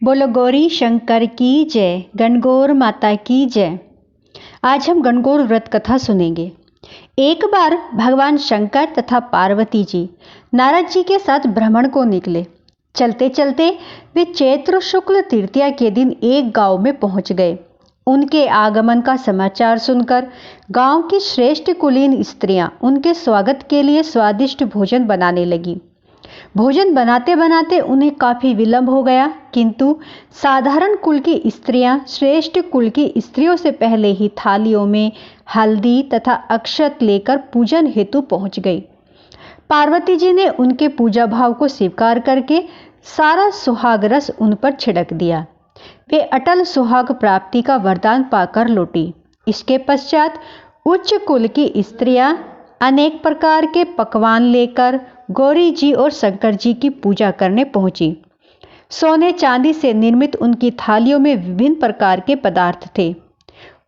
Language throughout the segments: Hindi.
बोलो गौरी शंकर की जय, गणगौर माता की जय। आज हम गणगौर व्रत कथा सुनेंगे। एक बार भगवान शंकर तथा पार्वती जी नारद जी के साथ भ्रमण को निकले। चलते चलते वे चैत्र शुक्ल तृतीया के दिन एक गांव में पहुंच गए। उनके आगमन का समाचार सुनकर गांव की श्रेष्ठ कुलीन स्त्रियां उनके स्वागत के लिए स्वादिष्ट भोजन बनाने लगी। भोजन बनाते बनाते उन्हें काफी विलंब हो गया, किंतु साधारण कुल की स्त्रियां श्रेष्ठ कुल की स्त्रियों से पहले ही थालियों में हल्दी तथा अक्षत लेकर पूजन हेतु पहुंच गई। पार्वती जी ने उनके पूजा भाव को स्वीकार करके सारा सुहाग रस उन पर छिड़क दिया। वे अटल सुहाग प्राप्ति का वरदान पाकर लौटी। इसके पश्चात उच्च कुल की स्त्रियां अनेक प्रकार के पकवान लेकर गौरी जी और शंकर जी की पूजा करने पहुंची। सोने चांदी से निर्मित उनकी थालियों में विभिन्न प्रकार के पदार्थ थे।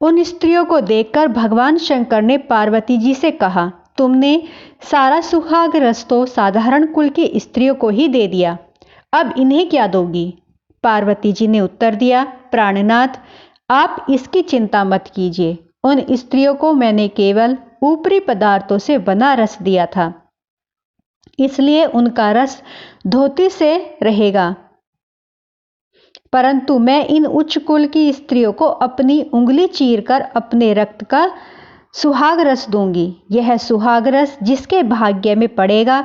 उन स्त्रियों को देखकर भगवान शंकर ने पार्वती जी से कहा, तुमने सारा सुहाग रस तो साधारण कुल की स्त्रियों को ही दे दिया, अब इन्हें क्या दोगी? पार्वती जी ने उत्तर दिया, प्राणनाथ, आप इसकी चिंता मत कीजिए। उन स्त्रियों को मैंने केवल ऊपरी पदार्थों से बना रस दिया था, इसलिए उनका रस धोती से रहेगा, परंतु मैं इन उच्च कुल की स्त्रियों को अपनी उंगली चीरकर अपने रक्त का सुहाग रस दूंगी। यह सुहाग रस जिसके भाग्य में पड़ेगा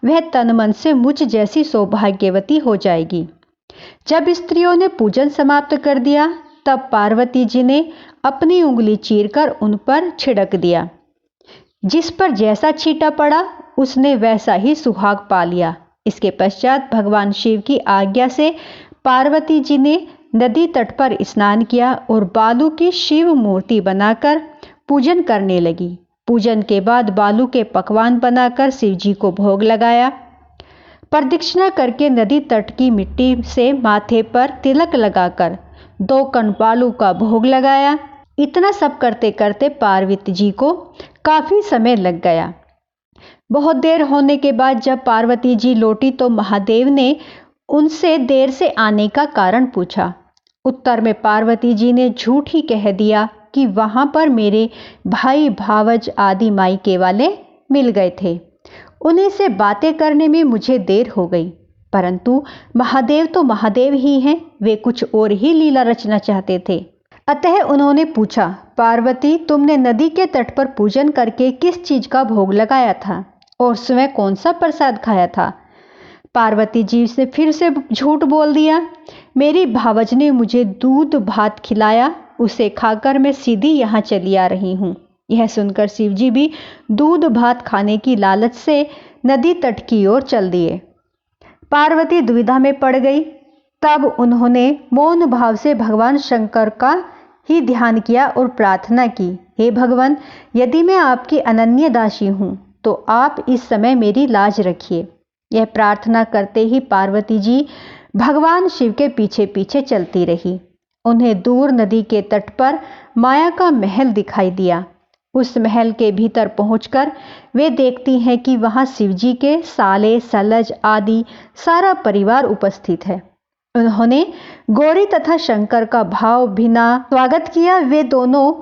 वह तन मन से मुझ जैसी सौभाग्यवती हो जाएगी। जब स्त्रियों ने पूजन समाप्त कर दिया तब पार्वती जी ने अपनी उंगली चीरकर उन पर छिड़क दिया। जिस पर जैसा छींटा पड़ा उसने वैसा ही सुहाग पा लिया। इसके पश्चात भगवान शिव की आज्ञा से पार्वती जी ने नदी तट पर स्नान किया और बालू की शिव मूर्ति बनाकर पूजन करने लगी। पूजन के बाद बालू के पकवान बनाकर शिव जी को भोग लगाया। प्रदक्षिणा करके नदी तट की मिट्टी से माथे पर तिलक लगाकर 2 कण बालू का भोग लगाया। इतना सब करते करते पार्वती जी को काफी समय लग गया। बहुत देर होने के बाद जब पार्वती जी लौटी तो महादेव ने उनसे देर से आने का कारण पूछा। उत्तर में पार्वती जी ने झूठ ही कह दिया कि वहां पर मेरे भाई भावज आदि मायके वाले मिल गए थे, उन्हीं से बातें करने में मुझे देर हो गई। परंतु महादेव तो महादेव ही हैं, वे कुछ और ही लीला रचना चाहते थे। अतः उन्होंने पूछा, पार्वती, तुमने नदी के तट पर पूजन करके किस चीज का भोग लगाया था और स्वयं कौन सा प्रसाद खाया था? पार्वती जी से फिर से झूठ बोल दिया, मेरी भावज ने मुझे दूध भात खिलाया, उसे खाकर मैं सीधी यहाँ चली आ रही हूँ। यह सुनकर शिव जी भी दूध भात खाने की लालच से नदी तट की ओर चल दिए। पार्वती दुविधा में पड़ गई। तब उन्होंने मौन भाव से भगवान शंकर का ही ध्यान किया और प्रार्थना की, हे भगवान, यदि मैं आपकी अनन्य दासी हूँ तो आप इस समय मेरी लाज रखिए। यह प्रार्थना करते ही पार्वती जी भगवान शिव के पीछे पीछे चलती रही। उन्हें दूर नदी के तट पर माया का महल दिखाई दिया। उस महल के भीतर पहुंचकर वे देखती हैं कि वहां शिव जी के साले सलज आदि सारा परिवार उपस्थित है। उन्होंने गौरी तथा शंकर का भाव बिना स्वागत किया। वे दोनों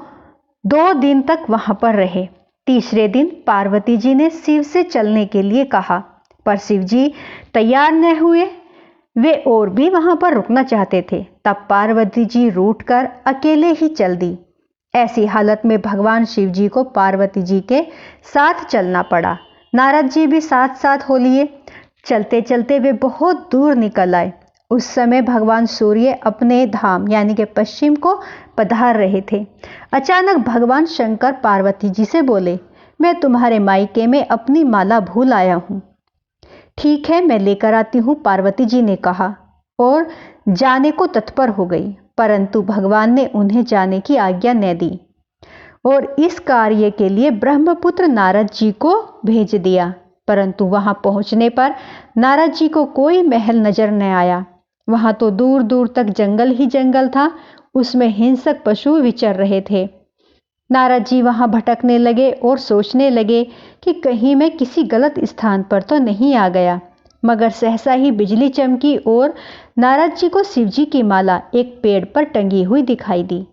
2 दिन तक वहां पर रहे। तीसरे दिन पार्वती जी ने शिव से चलने के लिए कहा, पर शिव जी तैयार न हुए। वे और भी वहां पर रुकना चाहते थे। तब पार्वती जी रूठकर अकेले ही चल दी। ऐसी हालत में भगवान शिव जी को पार्वती जी के साथ चलना पड़ा। नारद जी भी साथ साथ हो लिए। चलते चलते वे बहुत दूर निकल आए। उस समय भगवान सूर्य अपने धाम यानी कि पश्चिम को पधार रहे थे। अचानक भगवान शंकर पार्वती जी से बोले, मैं तुम्हारे मायके में अपनी माला भूल आया हूँ। ठीक है, मैं लेकर आती हूँ, पार्वती जी ने कहा और जाने को तत्पर हो गई। परंतु भगवान ने उन्हें जाने की आज्ञा न दी और इस कार्य के लिए ब्रह्मपुत्र नारद जी को भेज दिया। परंतु वहां पहुंचने पर नारद जी को कोई महल नजर न आया। वहां तो दूर दूर तक जंगल ही जंगल था, उसमें हिंसक पशु विचर रहे थे। नारद जी वहां भटकने लगे और सोचने लगे कि कहीं मैं किसी गलत स्थान पर तो नहीं आ गया। मगर सहसा ही बिजली चमकी और नारद जी को शिव जी की माला एक पेड़ पर टंगी हुई दिखाई दी।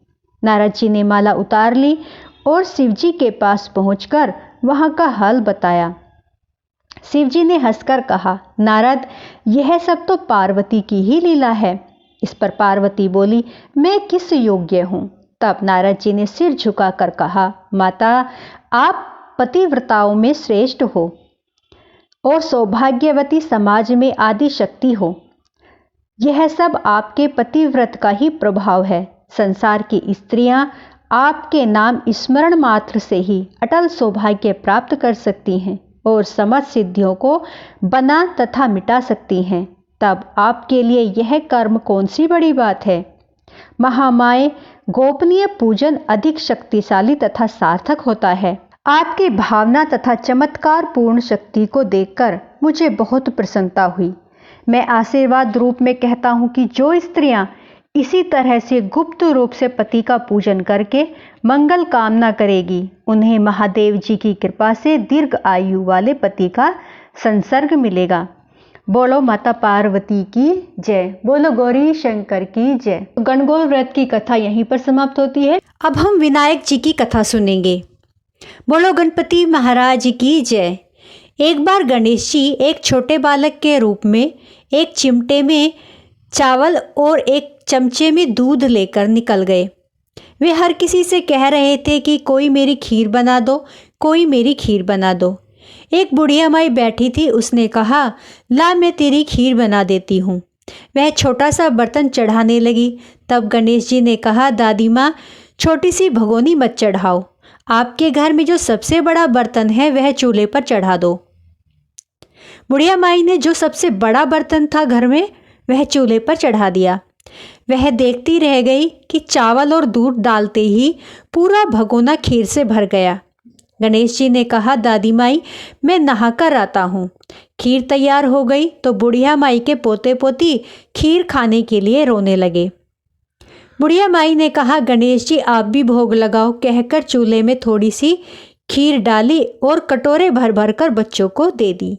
नारद जी ने माला उतार ली और शिव जी के पास पहुंचकर वहां का हाल बताया। शिव जी ने हंसकर कहा, नारद, यह सब तो पार्वती की ही लीला है। इस पर पार्वती बोली, मैं किस योग्य हूं? तब नारद जी ने सिर झुकाकर कहा, माता, आप पतिव्रताओं में श्रेष्ठ हो और सौभाग्यवती समाज में आदि शक्ति हो। यह सब आपके पतिव्रत का ही प्रभाव है। संसार की स्त्रियां आपके नाम स्मरण मात्र से ही अटल सौभाग्य प्राप्त कर सकती हैं और समस्त सिद्धियों को बना तथा मिटा सकती हैं। तब आपके लिए यह कर्म कौन सी बड़ी बात है? महामाये, गोपनीय पूजन अधिक शक्तिशाली तथा सार्थक होता है। आपकी भावना तथा चमत्कार पूर्ण शक्ति को देखकर मुझे बहुत प्रसन्नता हुई। मैं आशीर्वाद रूप में कहता हूँ कि जो स्त्रियां इसी तरह से गुप्त रूप से पति का पूजन करके मंगल कामना करेगी, उन्हें महादेव जी की कृपा से दीर्घ आयु वाले पति का संसर्ग मिलेगा। बोलो माता पार्वती की जय। बोलो गौरी शंकर की जय। गणगौर व्रत की कथा यहीं पर समाप्त होती है। अब हम विनायक जी की कथा सुनेंगे। बोलो गणपति महाराज की जय। एक बार गणेश जी एक छोटे बालक के रूप में एक चिमटे में चावल और एक चमचे में दूध लेकर निकल गए। वे हर किसी से कह रहे थे कि कोई मेरी खीर बना दो, कोई मेरी खीर बना दो। एक बुढ़िया माई बैठी थी, उसने कहा, ला मैं तेरी खीर बना देती हूँ। वह छोटा सा बर्तन चढ़ाने लगी। तब गणेश जी ने कहा, दादी माँ, छोटी सी भगोनी मत चढ़ाओ, आपके घर में जो सबसे बड़ा बर्तन है वह चूल्हे पर चढ़ा दो। बुढ़िया माई ने जो सबसे बड़ा बर्तन था घर में वह चूल्हे पर चढ़ा दिया। वह देखती रह गई कि चावल और दूध डालते ही पूरा भगोना खीर से भर गया। गणेश जी ने कहा, दादी माई, मैं नहाकर आता हूँ। खीर तैयार हो गई तो बुढ़िया माई के पोते पोती खीर खाने के लिए रोने लगे। बुढ़िया माई ने कहा, गणेश जी आप भी भोग लगाओ, कहकर चूल्हे में थोड़ी सी खीर डाली और कटोरे भर भर कर बच्चों को दे दी।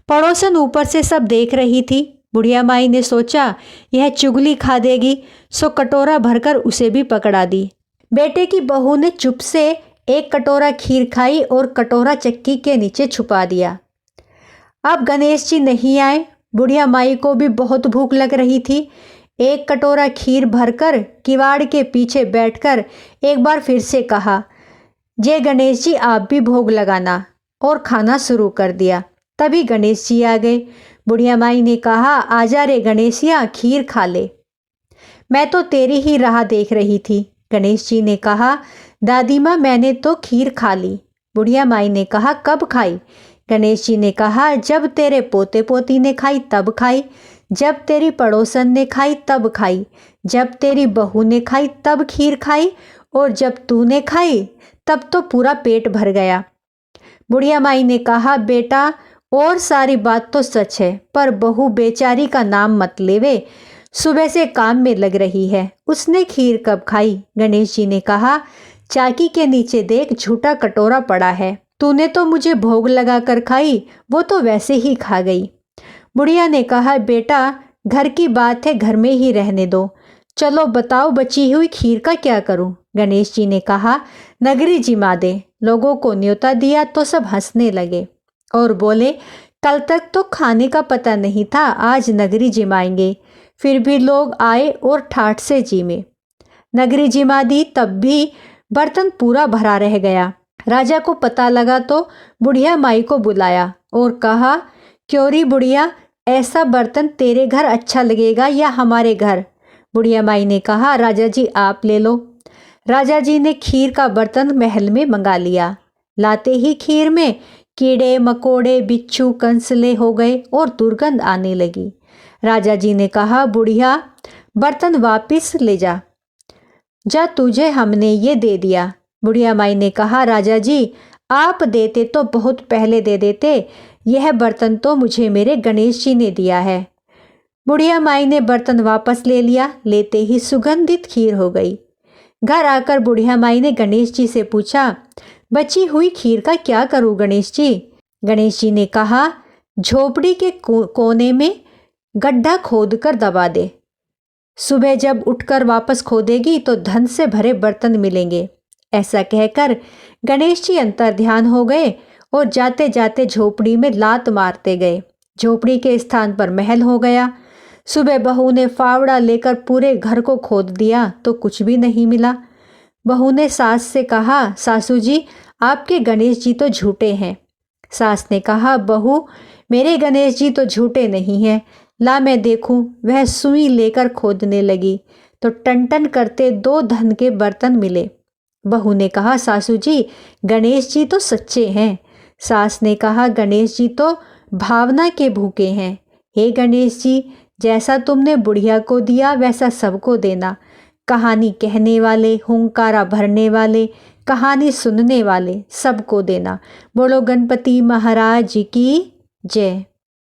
पड़ोसन ऊपर से सब देख रही थी। बुढ़िया माई ने सोचा यह चुगली खा देगी, सो कटोरा भरकर उसे भी पकड़ा दी। बेटे की बहू ने चुप से एक कटोरा खीर खाई और कटोरा चक्की के नीचे छुपा दिया। अब गणेश जी नहीं आए। बुढ़िया माई को भी बहुत भूख लग रही थी। एक कटोरा खीर भरकर किवाड़ के पीछे बैठकर एक बार फिर से कहा, जय गणेश जी आप भी भोग लगाना, और खाना शुरू कर दिया। तभी गणेश जी आ गए। बुढ़िया माई ने कहा, आजा रे गणेशिया, खीर खा ले, मैं तो तेरी ही राह देख रही थी। गणेश जी ने कहा, दादी माँ मैंने तो खीर खा ली। बुढ़िया माई ने कहा, कब खाई? गणेश जी ने कहा, जब तेरे पोते पोती ने खाई तब खाई, जब तेरी पड़ोसन ने खाई तब खाई, जब तेरी बहू ने खाई तब खीर खाई, और जब तूने खाई तब तो पूरा पेट भर गया। बुढ़िया माई ने कहा, बेटा और सारी बात तो सच है, पर बहू बेचारी का नाम मत लेवे, सुबह से काम में लग रही है, उसने खीर कब खाई? गणेश जी ने कहा, चाकी के नीचे देख झूठा कटोरा पड़ा है, तूने तो मुझे भोग लगा कर खाई, वो तो वैसे ही खा गई। बुढ़िया ने कहा, बेटा घर की बात है, घर में ही रहने दो, चलो बताओ बची हुई खीर का क्या करूं? गणेश जी ने कहा, नगरी जिमा दे। लोगों को न्योता दिया तो सब हंसने लगे और बोले, कल तक तो खाने का पता नहीं था, आज नगरी जिमाएंगे। फिर भी लोग आए और ठाठ से जीमे। नगरी जिमा दी, तब भी बर्तन पूरा भरा रह गया। राजा को पता लगा तो बुढ़िया माई को बुलाया और कहा, क्यों री बुढ़िया, ऐसा बर्तन तेरे घर अच्छा लगेगा या हमारे घर? बुढ़िया माई ने कहा, राजा जी आप ले लो। राजा जी ने खीर का बर्तन महल में मंगा लिया। लाते ही खीर में कीड़े मकोड़े बिच्छू कंसले हो गए और दुर्गंध आने लगी। राजा जी ने कहा, बुढ़िया बर्तन वापिस ले जा, जा तुझे हमने ये दे दिया। बुढ़िया माई ने कहा, राजा जी आप देते तो बहुत पहले दे देते, यह बर्तन तो मुझे मेरे गणेश जी ने दिया है। बुढ़िया माई ने बर्तन वापस ले लिया। लेते ही सुगंधित खीर हो गई। घर आकर बुढ़िया माई ने गणेश जी से पूछा, बची हुई खीर का क्या करूं गणेश जी? गणेश जी ने कहा, झोपड़ी के कोने में गड्ढा खोद कर दबा दे। सुबह जब उठकर वापस खोदेगी तो धन से भरे बर्तन मिलेंगे। ऐसा कहकर गणेश जी अंतर ध्यान हो गए और जाते जाते झोपड़ी में लात मारते गए। झोपड़ी के स्थान पर महल हो गया। सुबह बहू ने फावड़ा लेकर पूरे घर को खोद दिया तो कुछ भी नहीं मिला। बहू ने सास से कहा, सासू जी आपके गणेश जी तो झूठे हैं। सास ने कहा, बहू मेरे गणेश जी तो झूठे नहीं हैं, ला मैं देखूं। वह सुई लेकर खोदने लगी तो टन टन करते 2 धन के बर्तन मिले। बहू ने कहा, सासू जी गणेश जी तो सच्चे हैं। सास ने कहा, गणेश जी तो भावना के भूखे हैं। हे गणेश जी, जैसा तुमने बुढ़िया को दिया वैसा सबको देना। कहानी कहने वाले, हुंकारा भरने वाले, कहानी सुनने वाले सबको देना। बोलो गणपति महाराज की जय।